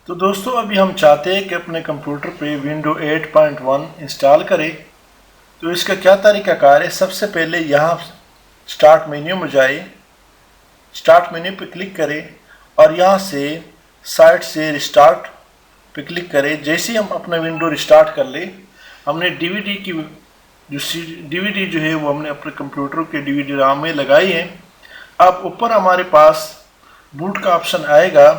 तो दोस्तों अभी हम चाहते हैं कि अपने कंप्यूटर पे विंडो 8.1 इंस्टॉल करें। तो इसका क्या तरीकाकार है, सबसे पहले यहाँ स्टार्ट मेन्यू में जाए, स्टार्ट मेन्यू पे क्लिक करें और यहाँ से साइट से रिस्टार्ट पे क्लिक करें। जैसे ही हम अपना विंडो रिस्टार्ट कर ले, हमने डीवीडी की डीवीडी जो है वो हमने अपने कंप्यूटर के डीवीडी राम में लगाई है। अब ऊपर हमारे पास बूट का ऑप्शन आएगा।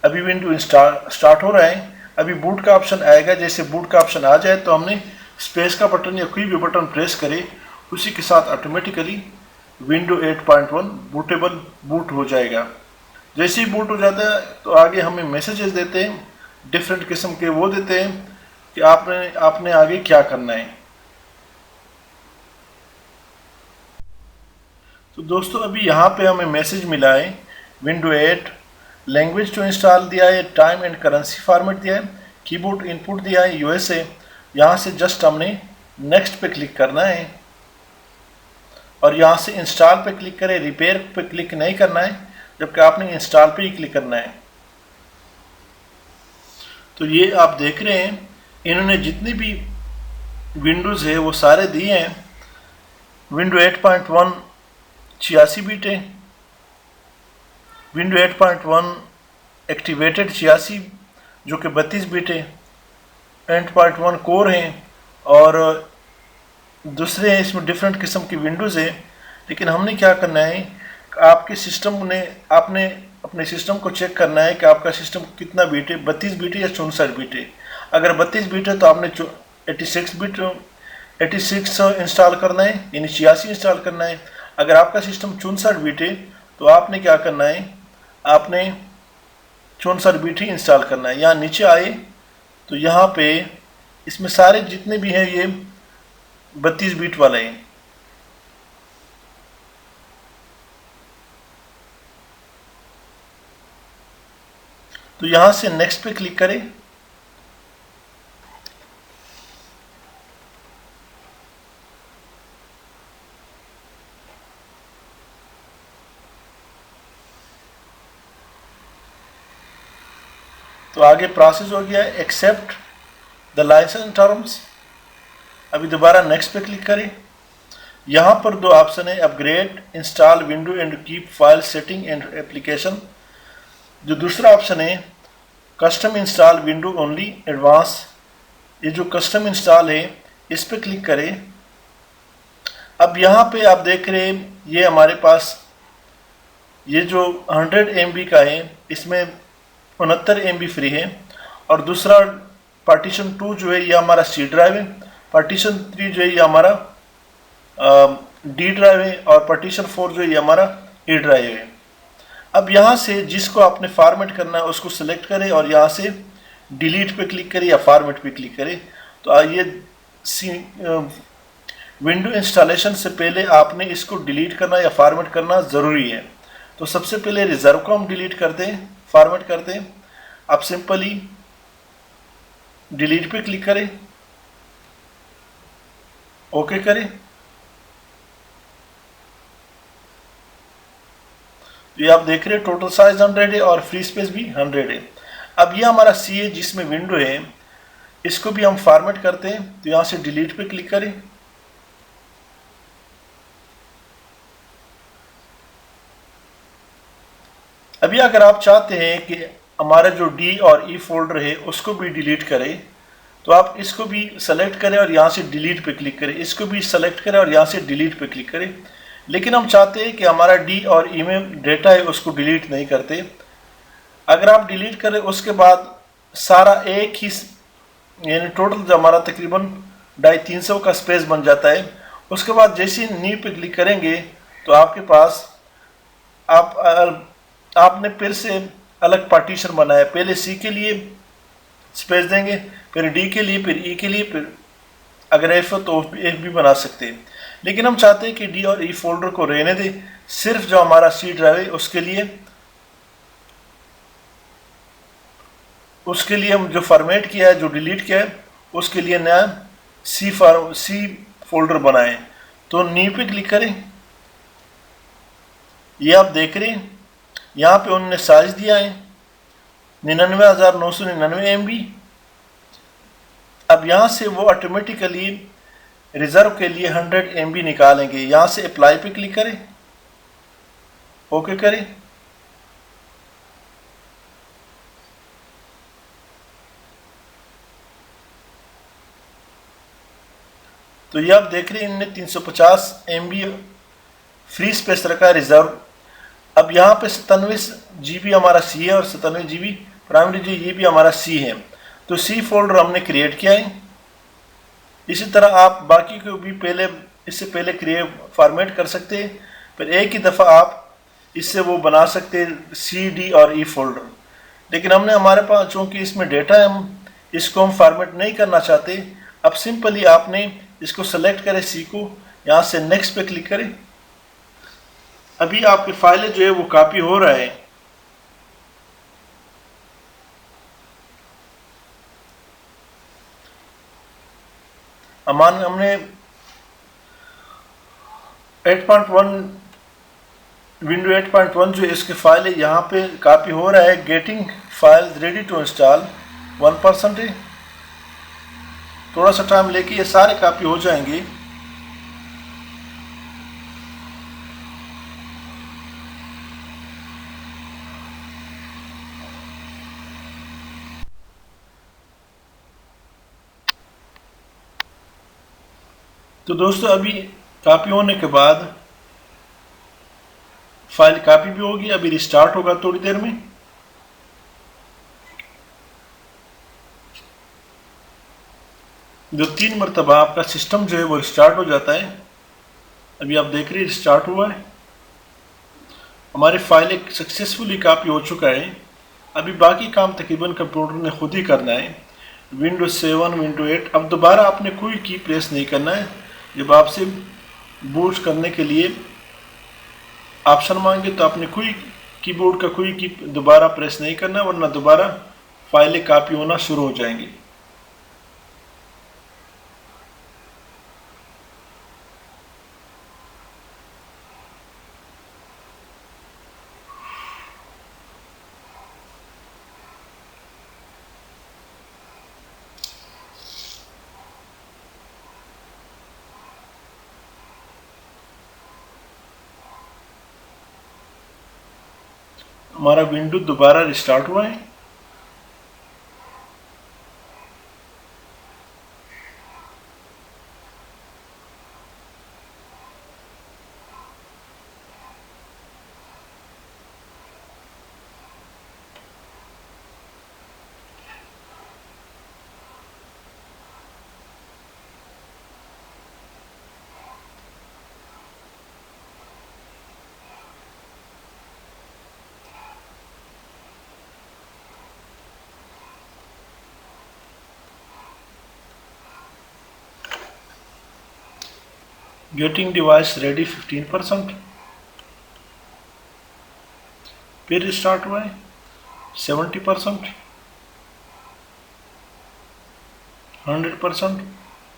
अभी विंडो स्टार्ट हो रहा है, अभी बूट का ऑप्शन आएगा। जैसे बूट का ऑप्शन आ जाए तो हमने स्पेस का बटन या कोई भी बटन प्रेस करे, उसी के साथ ऑटोमेटिकली विंडो 8.1 बूटेबल बूट हो जाएगा। जैसे ही बूट हो जाता है तो आगे हमें मैसेजेस देते हैं, डिफरेंट किस्म के वो देते हैं कि आपने आगे क्या करना है। तो दोस्तों अभी यहाँ पे हमें मैसेज मिला है, विंडो 8 लैंग्वेज टू इंस्टॉल दिया है, टाइम एंड करेंसी फॉर्मेट दिया है, कीबोर्ड इनपुट दिया है यूएसए। यहाँ से जस्ट हमने नेक्स्ट पे क्लिक करना है और यहाँ से इंस्टॉल पे क्लिक करें, रिपेयर पे क्लिक नहीं करना है, जबकि आपने इंस्टॉल पे ही क्लिक करना है। तो ये आप देख रहे हैं इन्होंने जितने भी विंडोज़ है वो सारे दिए हैं। विंडो 8.1 86 बीट है, विंडो 8.1 एक्टिवेटेड 86 जो कि 32 बीट है, 8.1 कोर हैं और दूसरे हैं इसमें डिफरेंट किस्म की विंडोज़ है। लेकिन हमने क्या करना है, आपके सिस्टम ने आपने अपने सिस्टम को चेक करना है कि आपका सिस्टम कितना बीट है, 32 बीट है या 64 बीट है। अगर 32 बीट है तो आपने 86 इंस्टॉल करना है, यानी 86 इंस्टॉल करना है। अगर आपका सिस्टम 64 बीट है तो आपने क्या करना है, आपने 64 बीट ही इंस्टॉल करना है। यहाँ नीचे आए तो यहाँ पे इसमें सारे जितने भी हैं ये 32 बीट वाले हैं। तो यहाँ से नेक्स्ट पे क्लिक करें। तो आगे प्रोसेस हो गया है, एक्सेप्ट द लाइसेंस टर्म्स। अभी दोबारा नेक्स्ट पे क्लिक करें। यहाँ पर दो ऑप्शन है, upgrade, install window and keep file setting and application. जो दूसरा ऑप्शन है custom install window only advance, ये जो कस्टम इंस्टॉल है इस पे क्लिक करें। अब यहाँ पे आप देख रहे हैं ये हमारे पास ये जो 100 MB का है इसमें 69 MB फ्री है, और दूसरा पार्टीशन 2 जो है ये हमारा C ड्राइव है, पार्टीशन 3 जो है ये हमारा D ड्राइव है, और पार्टीशन 4 जो है ये हमारा E ड्राइव है। अब यहाँ से जिसको आपने फॉर्मेट करना है उसको सिलेक्ट करें और यहाँ से डिलीट पे क्लिक करें या फॉर्मेट पे क्लिक करें। तो ये विंडो इंस्टॉलेशन से पहले आपने इसको डिलीट करना या फॉर्मेट करना ज़रूरी है। तो सबसे पहले रिजर्व को हम डिलीट करते हैं, फॉर्मेट करते हैं। आप सिंपली डिलीट पे क्लिक करें, ओके करें। तो ये आप देख रहे हैं टोटल साइज 100 है और फ्री स्पेस भी 100 है। अब ये हमारा सी है जिसमें विंडो है, इसको भी हम फॉर्मेट करते हैं। तो यहाँ से डिलीट पे क्लिक करें। अभी अगर आप चाहते हैं कि हमारा जो डी और ई फोल्डर है उसको भी डिलीट करें, तो आप इसको भी सेलेक्ट करें और यहाँ से डिलीट पे क्लिक करें, इसको भी सेलेक्ट करें और यहाँ से डिलीट पे क्लिक करें। लेकिन हम चाहते हैं कि हमारा डी और ई में डेटा है उसको डिलीट नहीं करते। अगर आप डिलीट करें उसके बाद सारा एक ही, यानी टोटल जो हमारा तकरीबन 250 का स्पेस बन जाता है। उसके बाद जैसे न्यू पे क्लिक करेंगे तो आपके पास आपने फिर से अलग पार्टीशन बनाया। पहले सी के लिए स्पेस देंगे, फिर डी के लिए, फिर ई के लिए, फिर अगर एफ हो तो एफ भी बना सकते हैं। लेकिन हम चाहते हैं कि डी और ई फोल्डर को रहने दें, सिर्फ जो हमारा सी ड्राइव है उसके लिए हम जो फॉर्मेट किया है, जो डिलीट किया है, उसके लिए नया सी फोल्डर बनाएं। तो न्यू पे क्लिक करें। ये आप देख रहे हैं यहाँ पे उन्होंने साइज दिया है 99,999 MB। अब यहाँ से वो ऑटोमेटिकली रिजर्व के लिए 100 MB निकालेंगे। यहाँ से अप्लाई पे क्लिक करें, ओके करें। तो ये आप देख रहे हैं इनने 350 MB फ्री स्पेस रखा है रिजर्व। अब यहाँ पे 97 GB हमारा सी है और 97 GB प्राइमरी जो ये भी हमारा सी है। तो सी फोल्डर हमने क्रिएट किया है। इसी तरह आप बाकी को भी इससे पहले फॉर्मेट कर सकते हैं, फिर एक ही दफ़ा आप इससे वो बना सकते हैं सी, डी और ई फोल्डर। लेकिन हमारे पास चूँकि इसमें डेटा है, हम इसको फॉर्मेट नहीं करना चाहते। अब सिंपली आपने इसको सेलेक्ट करें सी को, यहाँ से नेक्स्ट पे क्लिक करें। अभी आपकी फाइल जो है वो कॉपी हो रहा है। हमने 8.1 विंडो 8.1 जो इसके फाइल है यहाँ पे कॉपी हो रहा है। Getting file ready to install 1% है। थोड़ा सा टाइम लेके ये सारे कॉपी हो जाएंगे। तो दोस्तों अभी कॉपी होने के बाद फाइल कॉपी भी होगी। अभी रिस्टार्ट होगा थोड़ी देर में। जो 3 मरतबा आपका सिस्टम जो है वो रिस्टार्ट हो जाता है। अभी आप देख रहे हैं रिस्टार्ट हुआ है। हमारी फाइल एक सक्सेसफुली कॉपी हो चुका है। अभी बाकी काम तकरीबन कंप्यूटर ने खुद ही करना है। Window 7, window 8। अब दोबारा आपने कोई की प्रेस नहीं करना है। जब आपसे बूट करने के लिए ऑप्शन मांगे तो आपने कोई कीबोर्ड का कोई की दोबारा प्रेस नहीं करना, वरना दोबारा फाइलें कॉपी होना शुरू हो जाएंगी। हमारा विंडो दोबारा रिस्टार्ट हुआ है। Getting device ready 15%। फिर रिस्टार्ट हुआ है 70%, 100%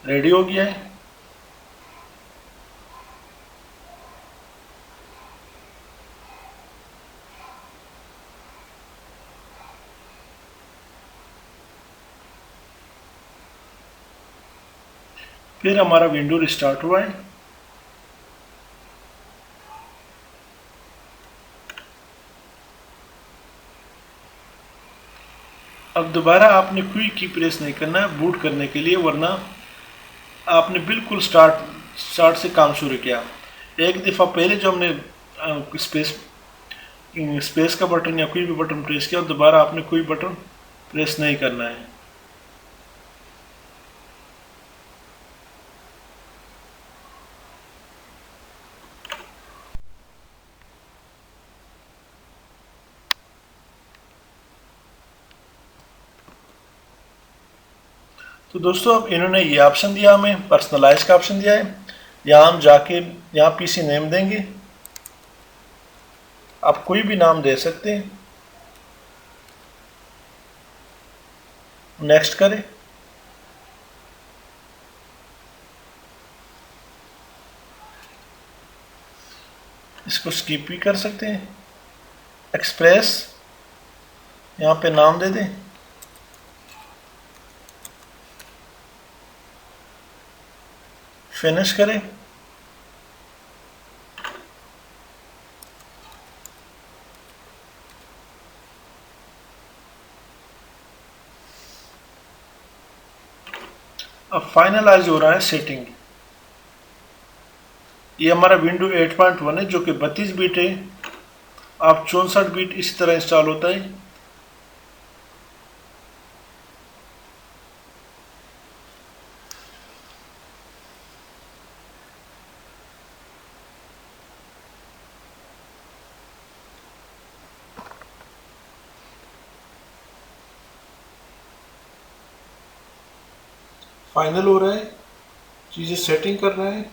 रेडी हो गया है। फिर हमारा विंडो रिस्टार्ट हुआ है। अब दोबारा आपने कोई की प्रेस नहीं करना है बूट करने के लिए, वरना आपने बिल्कुल स्टार्ट से काम शुरू किया। एक दफ़ा पहले जो हमने स्पेस का बटन या कोई भी बटन प्रेस किया, और दोबारा आपने कोई बटन प्रेस नहीं करना है। तो दोस्तों अब इन्होंने ये ऑप्शन दिया, हमें पर्सनलाइज का ऑप्शन दिया है। यहाँ हम जाके यहाँ पीसी नेम देंगे। आप कोई भी नाम दे सकते हैं। नेक्स्ट करें। इसको स्किप भी कर सकते हैं। एक्सप्रेस यहाँ पे नाम दे दें, फिनिश करें। अब फाइनलाइज हो रहा है सेटिंग। ये हमारा विंडो 8.1 है जो कि 32 बीट है। आप 64 बीट इसी तरह इंस्टॉल होता है। फाइनल हो रहा है, चीज़ें सेटिंग कर रहा है।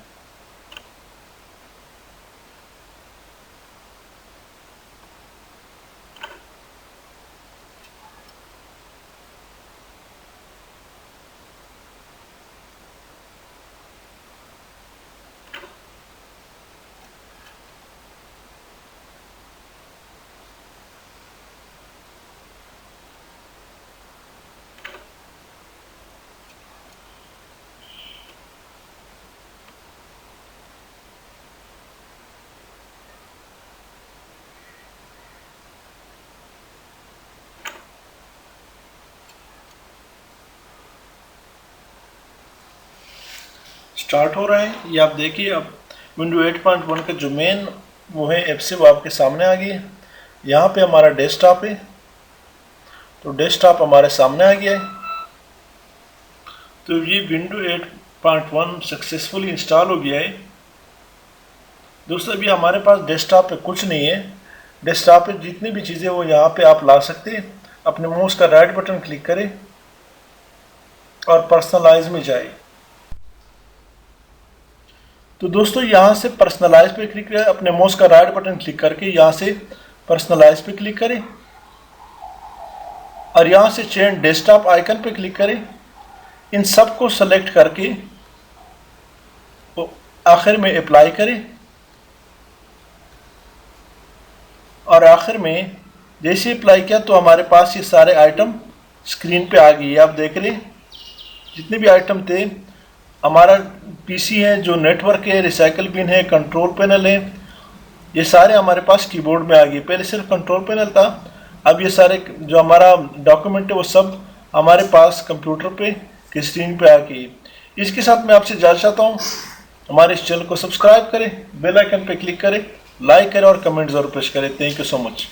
स्टार्ट हो रहा है, ये आप देखिए। अब विंडो 8.1 का जो मेन वो है एप्सिव वो आपके सामने आ गई है। यहाँ पे हमारा डेस्कटॉप है, तो डेस्कटॉप हमारे सामने आ गया है। तो ये विंडो 8.1 सक्सेसफुली इंस्टॉल हो गया है। दोस्तों अभी हमारे पास डेस्कटॉप पे कुछ नहीं है। डेस्कटॉप पे जितनी भी चीज़ें वो यहाँ पे आप ला सकते हैं। अपने माउस का राइट बटन क्लिक करें और पर्सनलाइज में जाए। तो दोस्तों यहाँ से पर्सनलाइज पे क्लिक करें, अपने माउस का राइट बटन क्लिक करके यहाँ से पर्सनलाइज पे क्लिक करें और यहाँ से चेंज डेस्कटॉप आइकन पे क्लिक करें। इन सब को सेलेक्ट करके तो आखिर में अप्लाई करें और आखिर में जैसे अप्लाई किया तो हमारे पास ये सारे आइटम स्क्रीन पे आ गई। आप देख रहे जितने भी आइटम थे, हमारा पीसी है जो नेटवर्क है, रिसाइकल बिन है, कंट्रोल पैनल है, ये सारे हमारे पास कीबोर्ड में आ गए। पहले सिर्फ कंट्रोल पैनल था, अब ये सारे जो हमारा डॉक्यूमेंट है वो सब हमारे पास कंप्यूटर पे स्क्रीन पे आ गई। इसके साथ मैं आपसे जाना चाहता हूँ हमारे इस चैनल को सब्सक्राइब करें, बेल आइकन पे क्लिक करें, लाइक करें और कमेंट जरूर पेश करें। Thank you so much.